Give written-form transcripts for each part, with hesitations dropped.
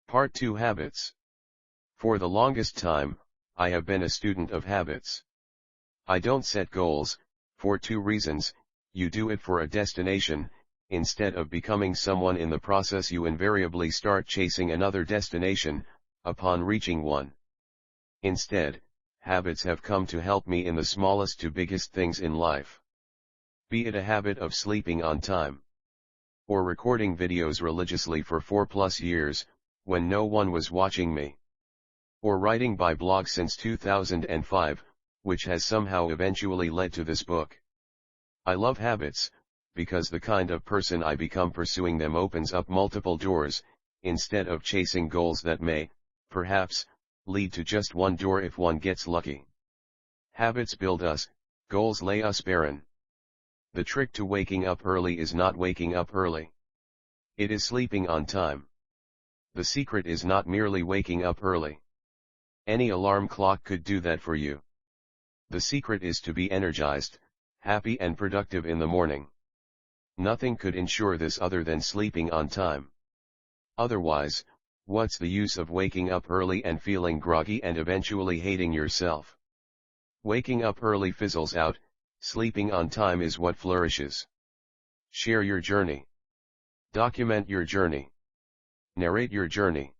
Part 2 Habits. For the longest time, I have been a student of habits. I don't set goals, for two reasons. You do it for a destination. Instead of becoming someone in the process, you invariably start chasing another destination, upon reaching one. Instead, habits have come to help me in the smallest to biggest things in life. Be it a habit of sleeping on time, or recording videos religiously for 4+ years, when no one was watching me, or writing by blog since 2005, which has somehow eventually led to this book. I love habits, because the kind of person I become pursuing them opens up multiple doors, instead of chasing goals that may, perhaps, lead to just one door if one gets lucky. Habits build us, goals lay us barren. The trick to waking up early is not waking up early. It is sleeping on time. The secret is not merely waking up early. Any alarm clock could do that for you. The secret is to be energized, happy and productive in the morning. Nothing could ensure this other than sleeping on time. Otherwise, what's the use of waking up early and feeling groggy and eventually hating yourself? Waking up early fizzles out, sleeping on time is what flourishes. Share your journey. Document your journey. Narrate your journey.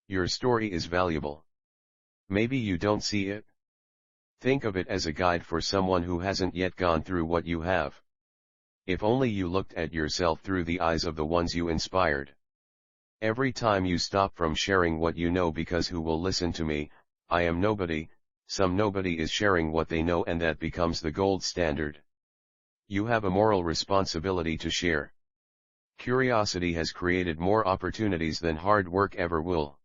Your story is valuable. Maybe you don't see it. Think of it as a guide for someone who hasn't yet gone through what you have. If only you looked at yourself through the eyes of the ones you inspired. Every time you stop from sharing what you know because who will listen to me, I am nobody, some nobody is sharing what they know, and that becomes the gold standard. You have a moral responsibility to share. Curiosity has created more opportunities than hard work ever will.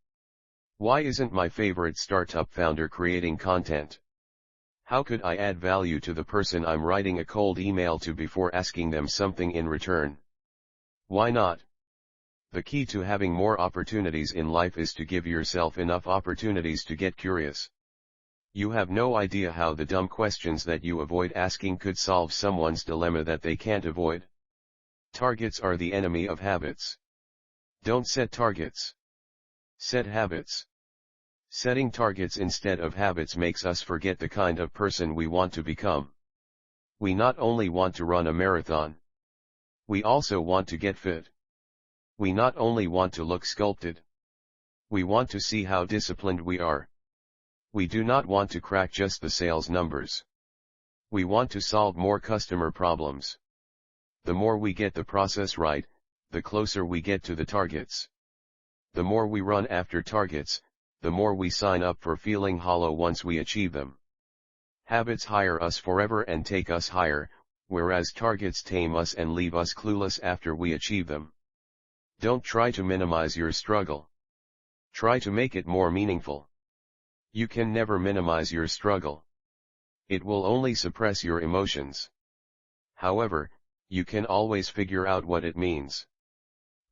Why isn't my favorite startup founder creating content? How could I add value to the person I'm writing a cold email to before asking them something in return? Why not? The key to having more opportunities in life is to give yourself enough opportunities to get curious. You have no idea how the dumb questions that you avoid asking could solve someone's dilemma that they can't avoid. Targets are the enemy of habits. Don't set targets. Set habits. Setting targets instead of habits makes us forget the kind of person we want to become. We not only want to run a marathon. We also want to get fit. We not only want to look sculpted. We want to see how disciplined we are. We do not want to crack just the sales numbers. We want to solve more customer problems. The more we get the process right, the closer we get to the targets. The more we run after targets, the more we sign up for feeling hollow once we achieve them. Habits hire us forever and take us higher, whereas targets tame us and leave us clueless after we achieve them. Don't try to minimize your struggle. Try to make it more meaningful. You can never minimize your struggle. It will only suppress your emotions. However, you can always figure out what it means.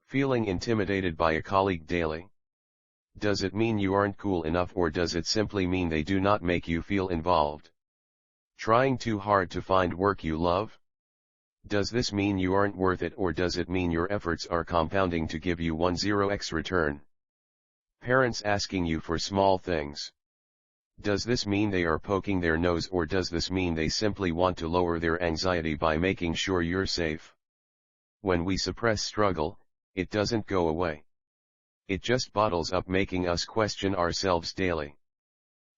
Feeling intimidated by a colleague daily. Does it mean you aren't cool enough, or does it simply mean they do not make you feel involved? Trying too hard to find work you love? Does this mean you aren't worth it, or does it mean your efforts are compounding to give you 10x return? Parents asking you for small things. Does this mean they are poking their nose, or does this mean they simply want to lower their anxiety by making sure you're safe? When we suppress struggle, it doesn't go away. It just bottles up, making us question ourselves daily.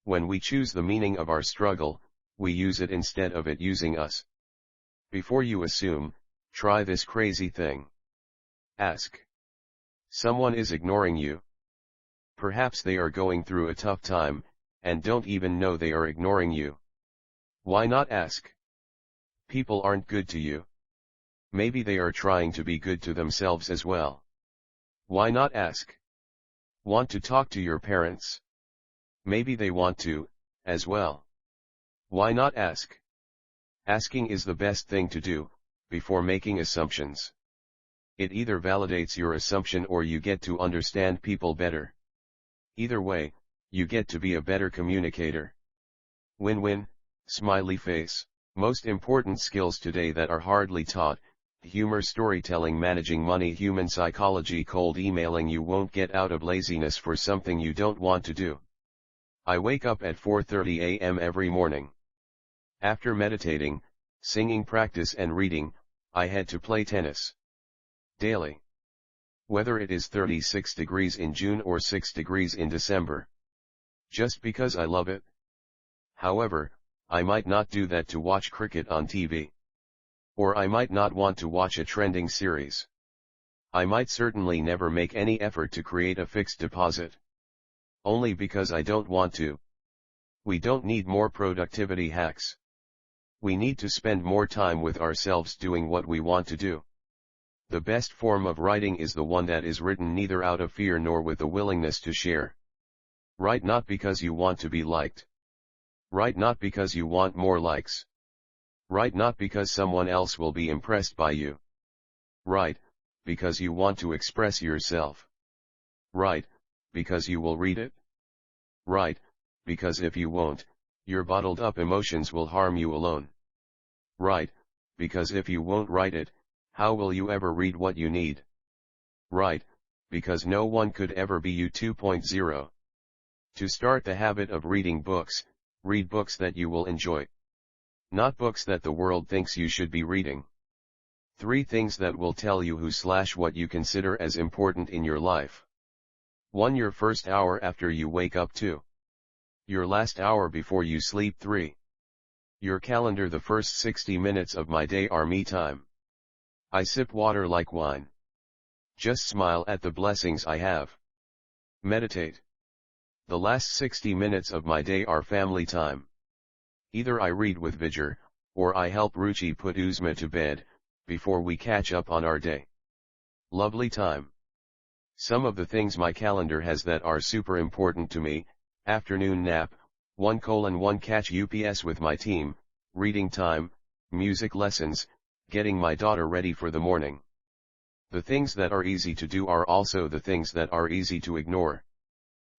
When we choose the meaning of our struggle, we use it instead of it using us. Before you assume, try this crazy thing. Ask. Someone is ignoring you. Perhaps they are going through a tough time, and don't even know they are ignoring you. Why not ask? People aren't good to you. Maybe they are trying to be good to themselves as well. Why not ask? Want to talk to your parents? Maybe they want to, as well. Why not ask? Asking is the best thing to do, before making assumptions. It either validates your assumption or you get to understand people better. Either way, you get to be a better communicator. Win-win, smiley face. Most important skills today that are hardly taught, humor, storytelling, managing money, human psychology, cold emailing. You won't get out of laziness for something you don't want to do. I wake up at 4:30 a.m. every morning. After meditating, singing practice and reading, I head to play tennis. Daily. Whether it is 36 degrees in June or 6 degrees in December. Just because I love it. However, I might not do that to watch cricket on TV. Or I might not want to watch a trending series. I might certainly never make any effort to create a fixed deposit. Only because I don't want to. We don't need more productivity hacks. We need to spend more time with ourselves doing what we want to do. The best form of writing is the one that is written neither out of fear nor with the willingness to share. Write not because you want to be liked. Write not because you want more likes. Write not because someone else will be impressed by you. Write, because you want to express yourself. Write, because you will read it. Write, because if you won't, your bottled up emotions will harm you alone. Write, because if you won't write it, how will you ever read what you need? Write, because no one could ever be you 2.0. To start the habit of reading books, read books that you will enjoy. Not books that the world thinks you should be reading. 3 things that will tell you who/what you consider as important in your life. 1. Your first hour after you wake up. 2. Your last hour before you sleep. 3. Your calendar. The first 60 minutes of my day are me time. I sip water like wine. Just smile at the blessings I have. Meditate. The last 60 minutes of my day are family time. Either I read with Vijay, or I help Ruchi put Uzma to bed, before we catch up on our day. Lovely time. Some of the things my calendar has that are super important to me: afternoon nap, 1:1 catch UPS with my team, reading time, music lessons, getting my daughter ready for the morning. The things that are easy to do are also the things that are easy to ignore.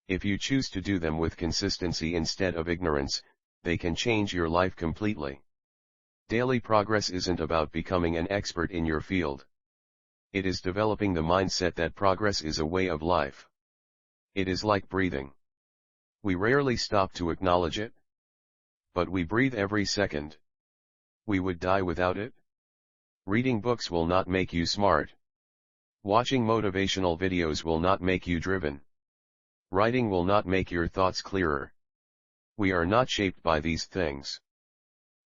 If you choose to do them with consistency instead of ignorance, they can change your life completely. Daily progress isn't about becoming an expert in your field. It is developing the mindset that progress is a way of life. It is like breathing. We rarely stop to acknowledge it. But we breathe every second. We would die without it. Reading books will not make you smart. Watching motivational videos will not make you driven. Writing will not make your thoughts clearer. We are not shaped by these things.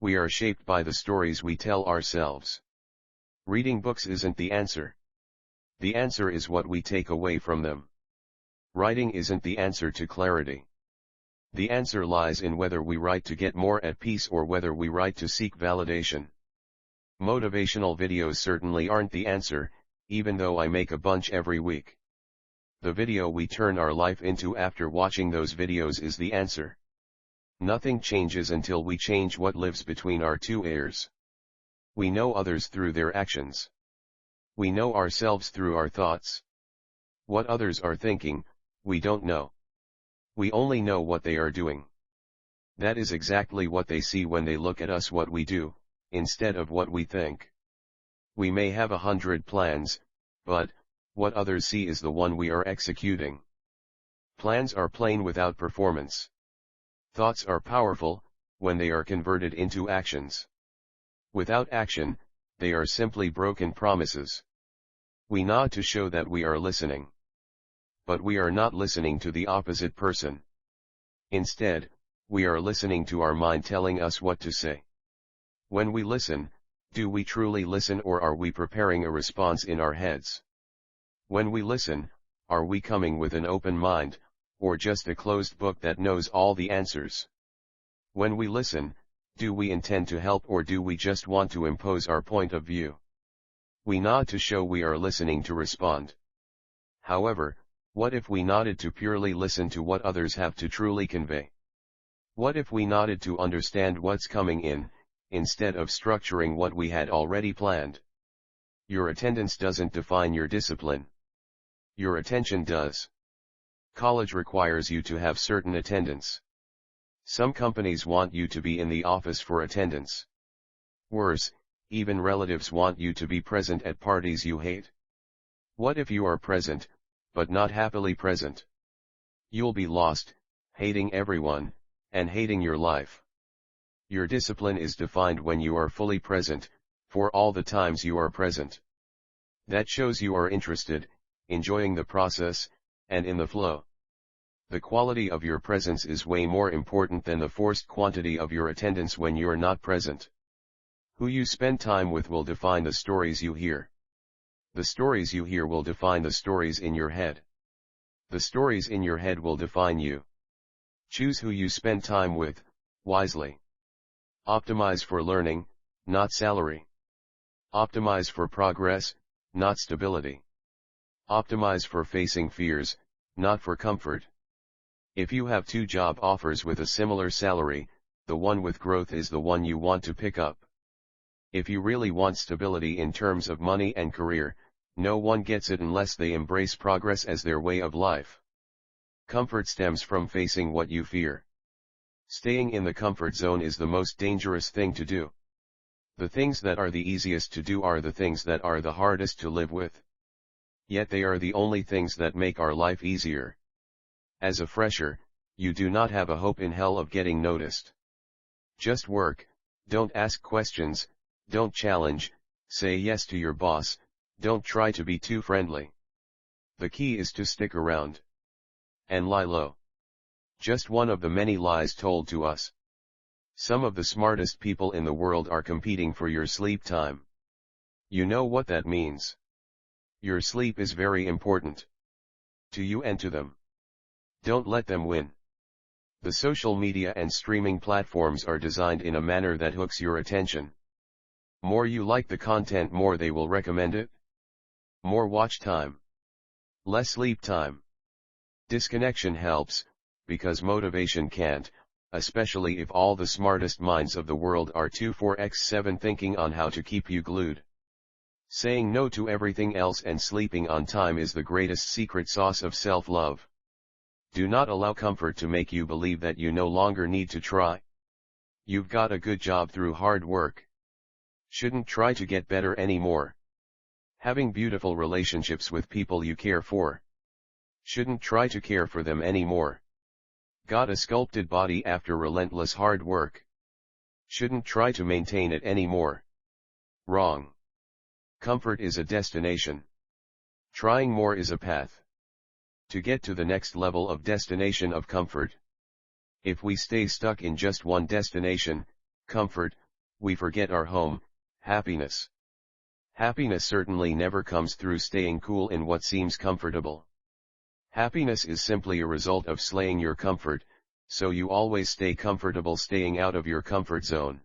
We are shaped by the stories we tell ourselves. Reading books isn't the answer. The answer is what we take away from them. Writing isn't the answer to clarity. The answer lies in whether we write to get more at peace or whether we write to seek validation. Motivational videos certainly aren't the answer, even though I make a bunch every week. The video we turn our life into after watching those videos is the answer. Nothing changes until we change what lives between our 2 ears. We know others through their actions. We know ourselves through our thoughts. What others are thinking, we don't know. We only know what they are doing. That is exactly what they see when they look at us, what we do, instead of what we think. We may have 100 plans, but what others see is the one we are executing. Plans are plain without performance. Thoughts are powerful, when they are converted into actions. Without action, they are simply broken promises. We nod to show that we are listening. But we are not listening to the opposite person. Instead, we are listening to our mind telling us what to say. When we listen, do we truly listen, or are we preparing a response in our heads? When we listen, are we coming with an open mind, or just a closed book that knows all the answers? When we listen, do we intend to help, or do we just want to impose our point of view? We nod to show we are listening to respond. However, what if we nodded to purely listen to what others have to truly convey? What if we nodded to understand what's coming in, instead of structuring what we had already planned? Your attendance doesn't define your discipline. Your attention does. College requires you to have certain attendance. Some companies want you to be in the office for attendance. Worse, even relatives want you to be present at parties you hate. What if you are present, but not happily present? You'll be lost, hating everyone, and hating your life. Your discipline is defined when you are fully present, for all the times you are present. That shows you are interested, enjoying the process, and in the flow. The quality of your presence is way more important than the forced quantity of your attendance when you're not present. Who you spend time with will define the stories you hear. The stories you hear will define the stories in your head. The stories in your head will define you. Choose who you spend time with, wisely. Optimize for learning, not salary. Optimize for progress, not stability. Optimize for facing fears, not for comfort. If you have 2 job offers with a similar salary, the one with growth is the one you want to pick up. If you really want stability in terms of money and career, no one gets it unless they embrace progress as their way of life. Comfort stems from facing what you fear. Staying in the comfort zone is the most dangerous thing to do. The things that are the easiest to do are the things that are the hardest to live with. Yet they are the only things that make our life easier. As a fresher, you do not have a hope in hell of getting noticed. Just work, don't ask questions, don't challenge, say yes to your boss, don't try to be too friendly. The key is to stick around. And lie low. Just one of the many lies told to us. Some of the smartest people in the world are competing for your sleep time. You know what that means. Your sleep is very important. To you and to them. Don't let them win. The social media and streaming platforms are designed in a manner that hooks your attention. More you like the content, more they will recommend it. More watch time. Less sleep time. Disconnection helps, because motivation can't, especially if all the smartest minds of the world are 24/7 thinking on how to keep you glued. Saying no to everything else and sleeping on time is the greatest secret sauce of self-love. Do not allow comfort to make you believe that you no longer need to try. You've got a good job through hard work. Shouldn't try to get better anymore. Having beautiful relationships with people you care for. Shouldn't try to care for them anymore. Got a sculpted body after relentless hard work. Shouldn't try to maintain it anymore. Wrong. Comfort is a destination. Trying more is a path. To get to the next level of destination of comfort. If we stay stuck in just one destination, comfort, we forget our home, happiness. Happiness certainly never comes through staying cool in what seems comfortable. Happiness is simply a result of slaying your comfort, so you always stay comfortable staying out of your comfort zone.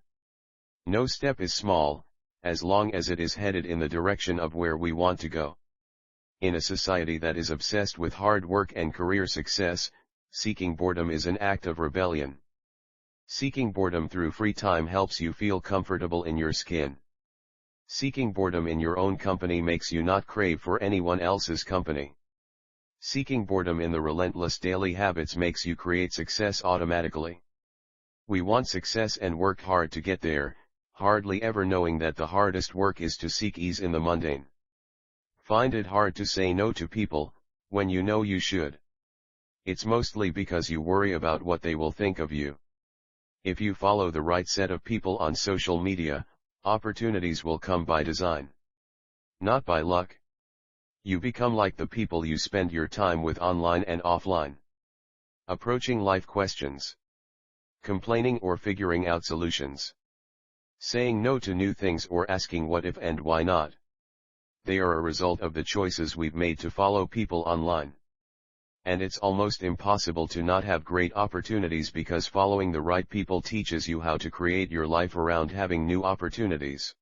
No step is small, as long as it is headed in the direction of where we want to go. In a society that is obsessed with hard work and career success, seeking boredom is an act of rebellion. Seeking boredom through free time helps you feel comfortable in your skin. Seeking boredom in your own company makes you not crave for anyone else's company. Seeking boredom in the relentless daily habits makes you create success automatically. We want success and work hard to get there, hardly ever knowing that the hardest work is to seek ease in the mundane. Find it hard to say no to people, when you know you should. It's mostly because you worry about what they will think of you. If you follow the right set of people on social media, opportunities will come by design. Not by luck. You become like the people you spend your time with online and offline. Approaching life questions. Complaining or figuring out solutions. Saying no to new things or asking what if and why not. They are a result of the choices we've made to follow people online. And it's almost impossible to not have great opportunities because following the right people teaches you how to create your life around having new opportunities.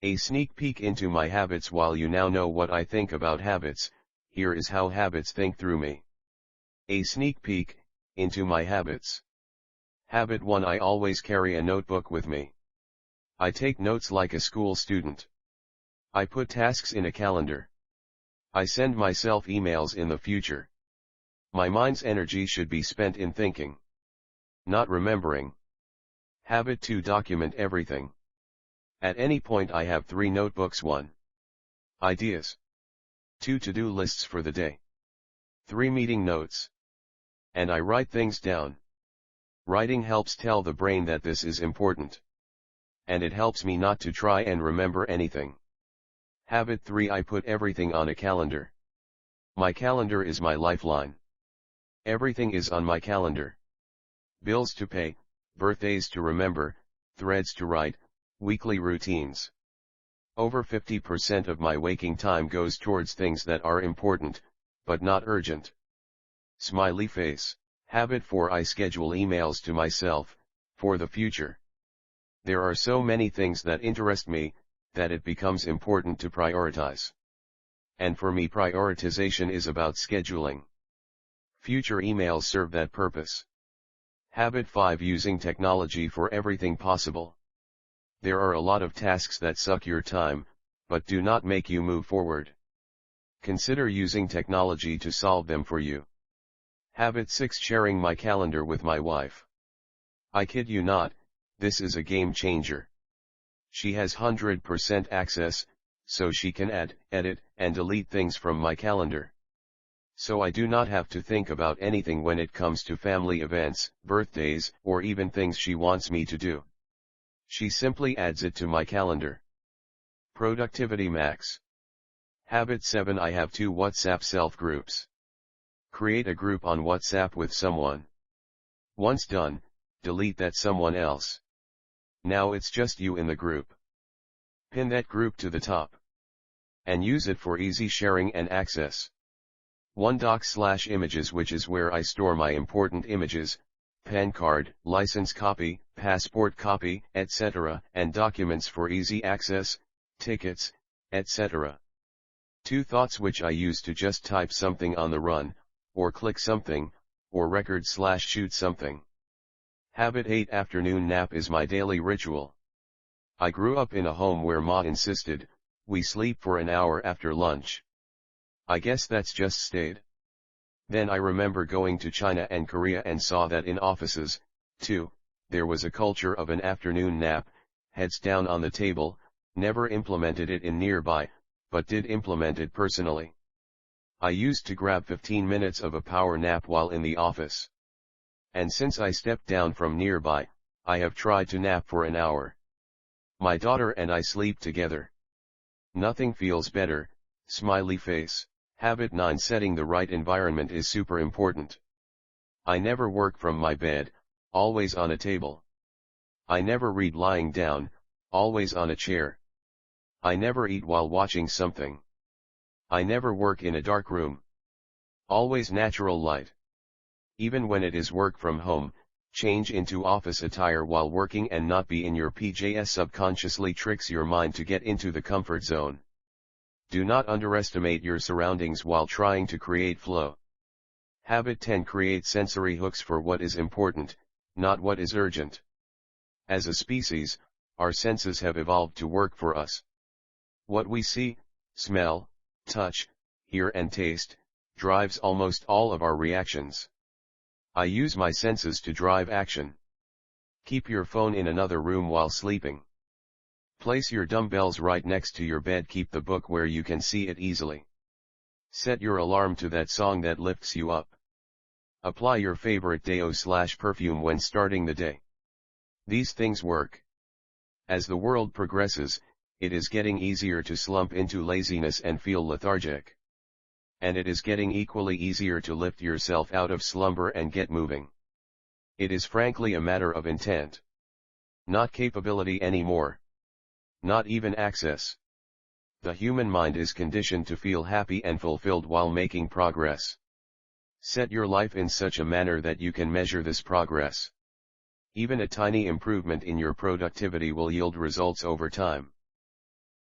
A sneak peek into my habits. While you now know what I think about habits, here is how habits think through me. A sneak peek into my habits. Habit 1: I always carry a notebook with me. I take notes like a school student. I put tasks in a calendar. I send myself emails in the future. My mind's energy should be spent in thinking, not remembering. Habit 2: document everything. At any point I have 3 notebooks: 1. Ideas. 2 to-do lists for the day. 3 meeting notes. And I write things down. Writing helps tell the brain that this is important. And it helps me not to try and remember anything. Habit 3: I put everything on a calendar. My calendar is my lifeline. Everything is on my calendar. Bills to pay, birthdays to remember, threads to write, weekly routines. Over 50% of my waking time goes towards things that are important, but not urgent. Smiley face. Habit 4: I schedule emails to myself, for the future. There are so many things that interest me, that it becomes important to prioritize. And for me, prioritization is about scheduling. Future emails serve that purpose. Habit 5: Using technology for everything possible. There are a lot of tasks that suck your time, but do not make you move forward. Consider using technology to solve them for you. Habit 6: Sharing my calendar with my wife. I kid you not, this is a game changer. She has 100% access, so she can add, edit, and delete things from my calendar. So I do not have to think about anything when it comes to family events, birthdays, or even things she wants me to do. She simply adds it to my calendar. Productivity max. Habit 7: I have 2 WhatsApp self-groups. Create a group on WhatsApp with someone. Once done, delete that someone else. Now it's just you in the group. Pin that group to the top. And use it for easy sharing and access. OneDocs/images, which is where I store my important images, PAN card, license copy, passport copy, etc., and documents for easy access, tickets, etc. 2 Thoughts, which I use to just type something on the run, or click something, or record/shoot something. Habit 8: Afternoon nap is my daily ritual. I grew up in a home where Ma insisted, we sleep for an hour after lunch. I guess that's just stayed. Then I remember going to China and Korea and saw that in offices, too, there was a culture of an afternoon nap, heads down on the table. Never implemented it in nearby, but did implement it personally. I used to grab 15 minutes of a power nap while in the office. And since I stepped down from nearby, I have tried to nap for an hour. My daughter and I sleep together. Nothing feels better, smiley face. Habit 9: Setting the right environment is super important. I never work from my bed, always on a table. I never read lying down, always on a chair. I never eat while watching something. I never work in a dark room. Always natural light. Even when it is work from home, change into office attire while working and not be in your PJs. Subconsciously tricks your mind to get into the comfort zone. Do not underestimate your surroundings while trying to create flow. Habit 10: Create sensory hooks for what is important, not what is urgent. As a species, our senses have evolved to work for us. What we see, smell, touch, hear and taste, drives almost all of our reactions. I use my senses to drive action. Keep your phone in another room while sleeping. Place your dumbbells right next to your bed. Keep the book where you can see it easily. Set your alarm to that song that lifts you up. Apply your favorite deo/perfume when starting the day. These things work. As the world progresses, it is getting easier to slump into laziness and feel lethargic. And it is getting equally easier to lift yourself out of slumber and get moving. It is frankly a matter of intent. Not capability anymore. Not even access. The human mind is conditioned to feel happy and fulfilled while making progress. Set your life in such a manner that you can measure this progress. Even a tiny improvement in your productivity will yield results over time.